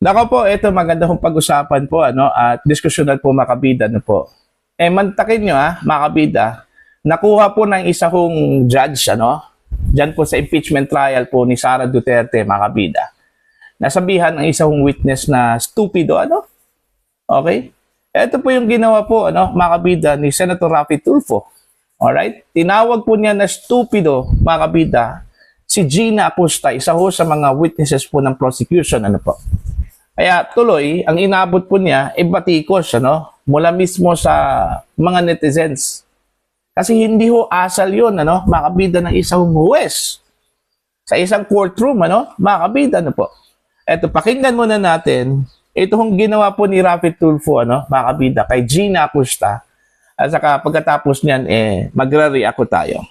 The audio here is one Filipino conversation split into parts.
Nako po, ito maganda kong pag-usapan po at diskusyonan po mga kabida po. Mantakin nyo mga kabida, nakuha po ng isa kong judge diyan po sa impeachment trial po ni Sara Duterte mga kabida. Nasabihan ng isa kong witness na stupido Okay? Ito po yung ginawa po mga kabida ni Senator Raffy Tulfo. Alright? Tinawag po niya na stupido mga kabida si Gina Acosta, isa ho sa mga witnesses po ng prosecution po. Kaya tuloy, ang inabot po niya, batikos, mula mismo sa mga netizens. Kasi hindi ho asal yun, makabida ng isang huwes. Sa isang courtroom, makabida po. Eto, pakinggan muna natin, ito hong ginawa po ni Raffy Tulfo, makabida, kay Gina Acosta. At saka pagkatapos niyan, magre-react tayo.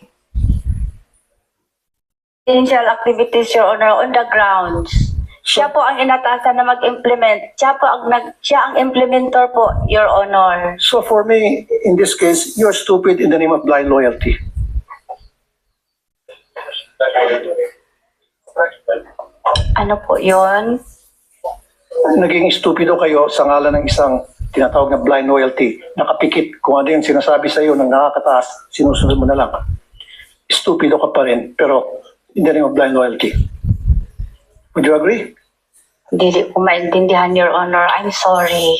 Potential activities, Your Honor, on the grounds. Siya po ang inatasan na mag-implement. Siya ang implementor po, Your Honor. So for me, in this case, you're stupid in the name of blind loyalty. Ano po yun? Naging stupido kayo sa ngalan ng isang tinatawag na blind loyalty. Nakapikit kung ano yung sinasabi sa iyo ng nakakataas, sinusunod mo na lang. Stupido ka pa rin, pero in the name of blind loyalty. Would you agree? Hindi ko maintindihan, Your Honor. I'm sorry.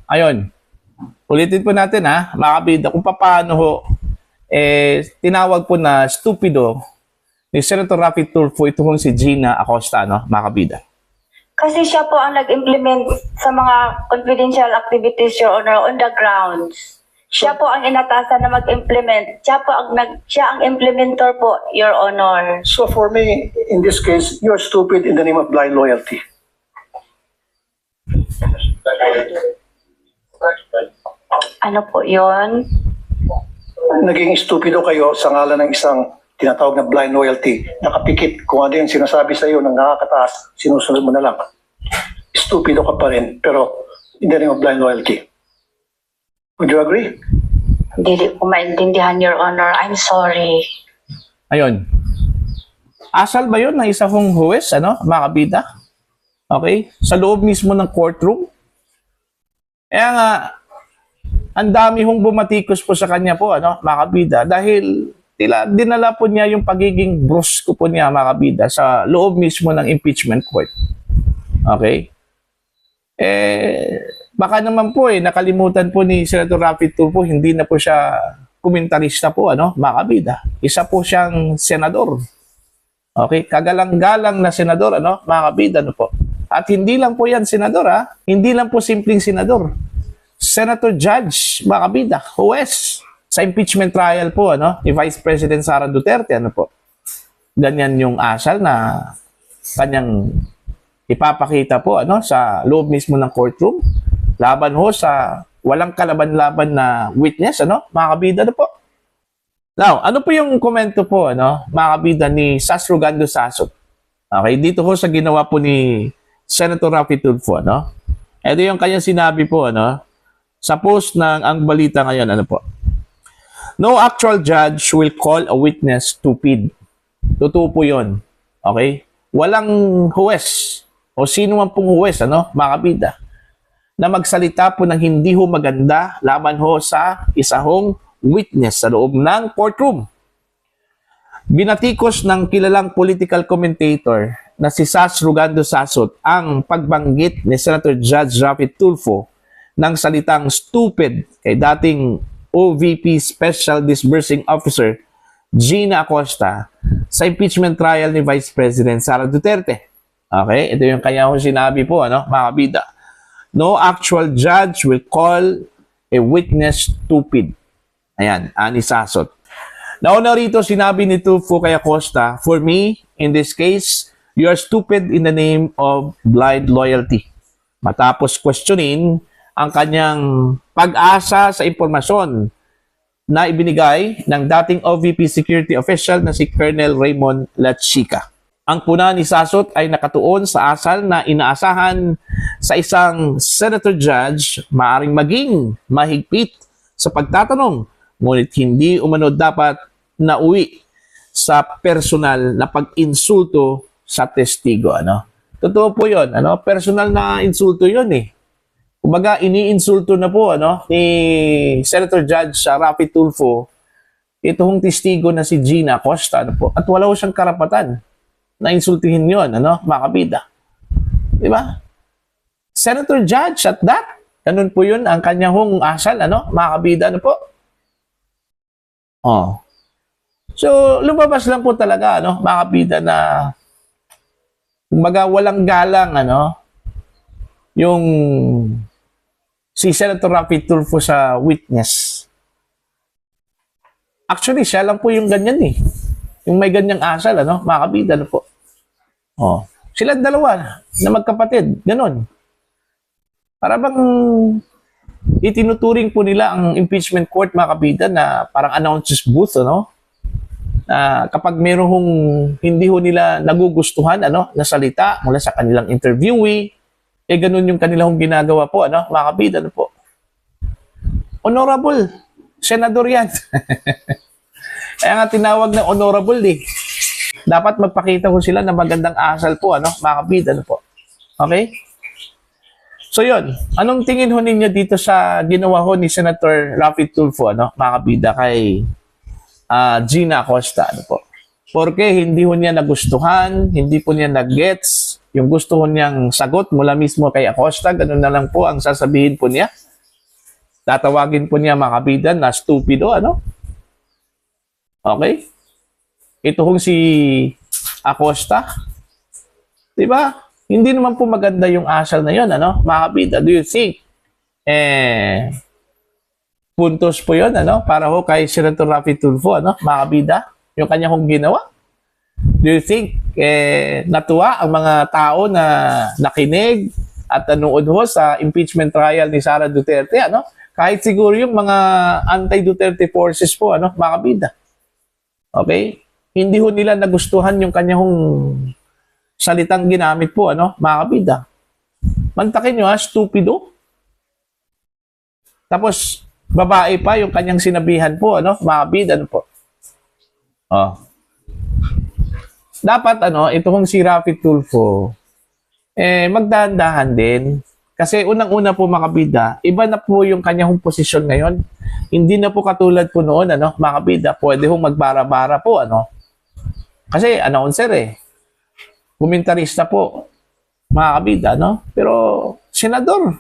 Ayun. Ulitin po natin mga kabida, kung paano ho tinawag po na stupido ni Senator Raffy Tulfo ito si Gina Acosta, mga kabida. Kasi siya po ang nag-implement sa mga confidential activities, Your Honor, on the grounds. Siya po ang inatasan na mag-implement. Siya ang implementor po, Your Honor. So for me, in this case, you're stupid in the name of blind loyalty. Ano po yun? Naging stupido kayo sa ngalan ng isang tinatawag na blind loyalty. Nakapikit kung ano yung sinasabi sa iyo ng nakakataas, sinusunod mo na lang. Stupido ka pa rin, pero in the name of blind loyalty. Would you agree? Hindi ko maintindihan, Your Honor. I'm sorry. Ayun. Asal ba yun na isa kong huwes, mga kabida? Okay? Sa loob mismo ng courtroom? Kaya nga, ang dami hong bumatikos po sa kanya po, mga kabida, dahil dinala po niya yung pagiging brusko po niya, mga kabida, sa loob mismo ng impeachment court. Okay? Baka naman po nakalimutan po ni Senator Raffy Tulfo, hindi na po siya komentarista po, mga kabida. Isa po siyang senador. Okay? Kagalang-galang na senador, mga kabida, po. At hindi lang po yan senador, Hindi lang po simpleng senador. Senator Judge, mga kabida, huwes, sa impeachment trial po, ni Vice President Sara Duterte, po. Ganyan yung asal na kanyang ipapakita po, sa loob mismo ng courtroom. Laban ho sa walang kalaban-laban na witness, mga kabida po. Now, ano po yung komento po, mga kabida ni Sas Rugando Sasot? Okay, dito ho sa ginawa po ni Senator Raffy Tulfo, Ito yung kanyang sinabi po, sa post ng Ang Balita ngayon, po. No actual judge will call a witness stupid. Totoo po yun. Okay? Walang huwes o sino man pong huwes, mga kabida, na magsalita po ng hindi ho maganda laban ho sa isa hong witness sa loob ng courtroom. Binatikos ng kilalang political commentator na si Sas Rugando Sasot ang pagbanggit ni Senator Judge Raffy Tulfo ng salitang stupid kay dating OVP Special Disbursing Officer Gina Acosta sa impeachment trial ni Vice President Sara Duterte. Okay? Ito yung kanya kong sinabi po, mga kabida. No actual judge will call a witness stupid. Ayan, ani Sasot. Nauna rito, sinabi ni Tulfo kay Acosta, for me, in this case, you are stupid in the name of blind loyalty. Matapos questionin ang kanyang pag-asa sa impormasyon na ibinigay ng dating OVP security official na si Colonel Raymond Lachica. Ang puna ni Sasot ay nakatuon sa asal na inaasahan sa isang senator judge maaring maging mahigpit sa pagtatanong, ngunit hindi umano dapat nauwi sa personal na pag-insulto sa testigo. Totoo po yun. Ano? Personal na insulto yun eh. Kumbaga, iniinsulto na po ni Senator Judge Rafi Tulfo itong testigo na si Gina Acosta. Ano po? At wala ko siyang karapatan na insultihin yun, mga kabida. Di ba? Senator Judge at that, ganun po yun ang kanyang asal, mga kabida, po. Oh. So, lumabas lang po talaga, mga kabida, na kumbaga walang galang, yung si Senator Rafi Tulfo sa witness. Actually, siya lang po yung ganyan eh. Yung may ganyang asal, mga kabida, po. Oh. Sila dalawa na magkapatid, ganun. Para bang itinuturing po nila ang impeachment court, mga kabida, na parang announces booth, na kapag mayroong hindi ho nila nagugustuhan, na salita mula sa kanilang interviewee, ganun yung kanilang ginagawa po, mga kabida, po. Honorable, senador yan. Kaya nga tinawag na honorable eh. Dapat magpakita ko sila na magandang asal po, mga kabida, po. Okay? So yun, anong tingin ho ninyo dito sa ginawa ho ni Senator Rafi Tulfo, mga kabida, kay Gina Acosta, po? Porque hindi ho niya nagustuhan, hindi po niya nag-gets yung gusto ho niyang sagot mula mismo kay Acosta, ganun na lang po ang sasabihin po niya. Tatawagin po niya, mga kabida, na stupido, Okay? Ito hong si Acosta, di ba? Hindi naman po maganda yung asal na yun, mga kabida. Do you think, puntos po yun, para ho kay Senator Rafi Tulfo, mga kabida, yung kanya hong ginawa? Do you think, natuwa ang mga tao na nakinig at nanood ho sa impeachment trial ni Sara Duterte, Kahit siguro yung mga anti-Duterte forces po, mga kabida. Okay? Hindi ho nila nagustuhan yung kanyang salitang ginamit po, mga kabida. Mantakin nyo, stupido. Tapos, babae pa yung kanyang sinabihan po, mga kabida, po. Oh. Dapat, ito kong si Rafi Tulfo, magdahan-dahan din. Kasi unang-una po, mga kabida, iba na po yung kanyang posisyon ngayon. Hindi na po katulad po noon, mga kabida, pwede hong magbara-bara po, Kasi announcer komentarista po, mga kabida, Pero, senador,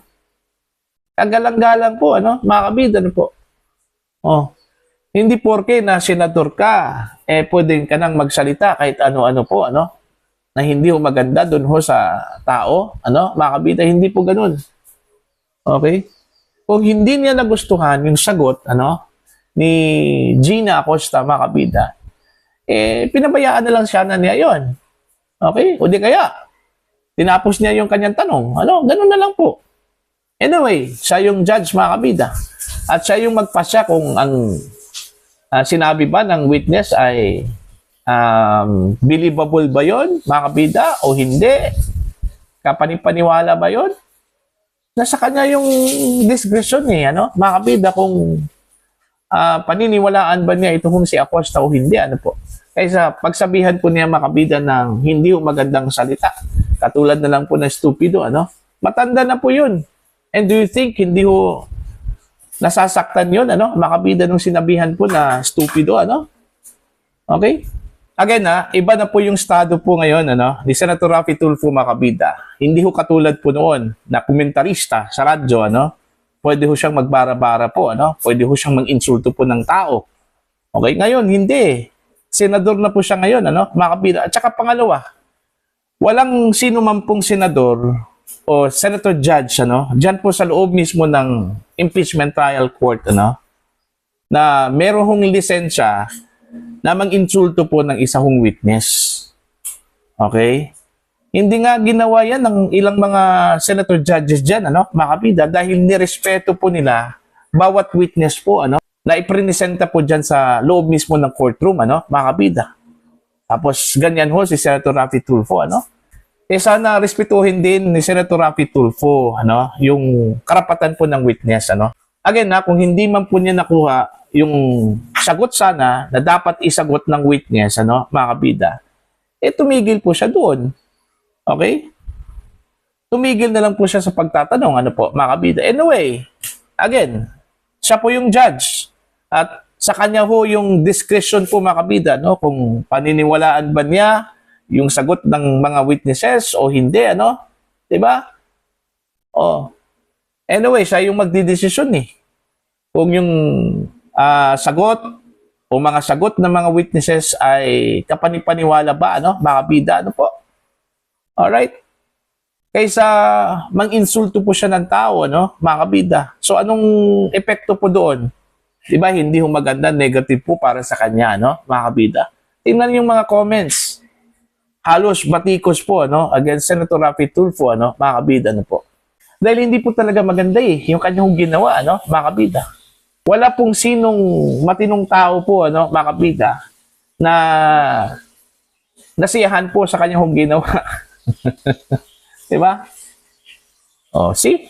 kagalang-galang po, mga kabida, po. Oh. Hindi porke na senador ka, pwedeng ka nang magsalita kahit ano-ano po, na hindi ho maganda doon ho sa tao, mga kabida, hindi po ganun. Okay? Kung hindi niya nagustuhan yung sagot, ni Gina Acosta, mga kabida, pinabayaan na lang siya na niya yon. Okay? O di kaya, tinapos niya yung kanyang tanong. Ganun na lang po. Anyway, siya yung judge, mga kabida. At siya yung magpasya kung ang sinabi ba ng witness ay believable ba yon, mga kabida, o hindi? Kapanipaniwala ba yon? Nasa kanya yung discretion mga kabida, kung paniniwalaan ba niya itong si Acosta o hindi, po. Kaysa pagsabihan po niya, mga kabida, ng hindi magandang salita, katulad na lang po na stupido, matanda na po yun. And do you think hindi ho nasasaktan yun, mga kabida, nung sinabihan po na stupido, Okay? Again, iba na po yung estado po ngayon, ni Senator Rafi Tulfo, mga kabida. Hindi ho katulad po noon na komentarista sa radyo, Pwede ho siyang magbara-bara po, Pwede ho siyang mag-insulto po ng tao. Okay? Ngayon, hindi. Senador na po siya ngayon, mga kabida. At saka pangalawa, walang sino man pong senador o senator judge, dyan po sa loob mismo ng impeachment trial court, na meron hong lisensya na mang-insulto po ng isang witness. Okay? Hindi nga ginawa yan ng ilang mga senator judges dyan, mga kabida, dahil nirespeto po nila bawat witness po, na ipresenta po dyan sa loob mismo ng courtroom, mga kabida. Tapos, ganyan ho si Senator Rafi Tulfo, sana respetuhin din ni Senator Rafi Tulfo, yung karapatan po ng witness, Again, kung hindi man po niya nakuha yung sagot sana na dapat isagot ng witness, mga kabida, tumigil po siya doon. Okay? tumigil na lang po siya sa pagtatanong, ano po, mga kabida. Anyway, again, siya po yung judge. At sa kanya po yung discretion po, mga kabida, no? Kung paniniwalaan ba niya yung sagot ng mga witnesses o hindi, ano? Diba? Oh. Anyway, siya yung magdidesisyon eh. Kung yung sagot o mga sagot ng mga witnesses ay kapanipaniwala ba, ano? Mga kabida, ano po? Alright? Kaysa mang-insulto po siya ng tao, ano? Mga kabida. So, anong epekto po doon? Diba, hindi ho maganda, negative po para sa kanya, no? Mga kabida. Tingnan yung mga comments. Halos batikos po, no? Against Senator Raffy Tulfo, ano? Mga kabida, ano po. Dahil hindi po talaga maganda eh, yung kanyang ginawa, no? Mga kabida. Wala pong sinong matinong tao po, ano? Mga kabida, na nasiyahan po sa kanyang ginawa. Diba? Oh, see?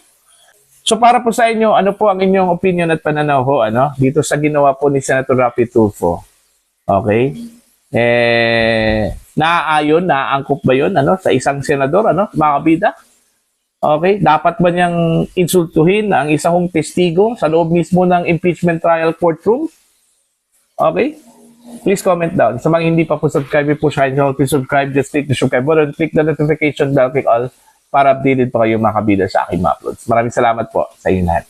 So para po sa inyo, ano po ang inyong opinion at pananaw ho, ano, dito sa ginawa po ni Senator Raffy Tulfo? Okay? Naaayon, naaangkop ba yun, ano, sa isang senador, ano, mga kabida? Okay? Dapat ba niyang insultuhin ang isang testigo sa loob mismo ng impeachment trial courtroom? Okay? Please comment down. Sa mga hindi pa po subscribe po sa channel, please subscribe, just click the subscribe button, click the notification bell, click all para updated pa kayo mga kabida sa aking mga uploads. Maraming salamat po sa inyo lahat.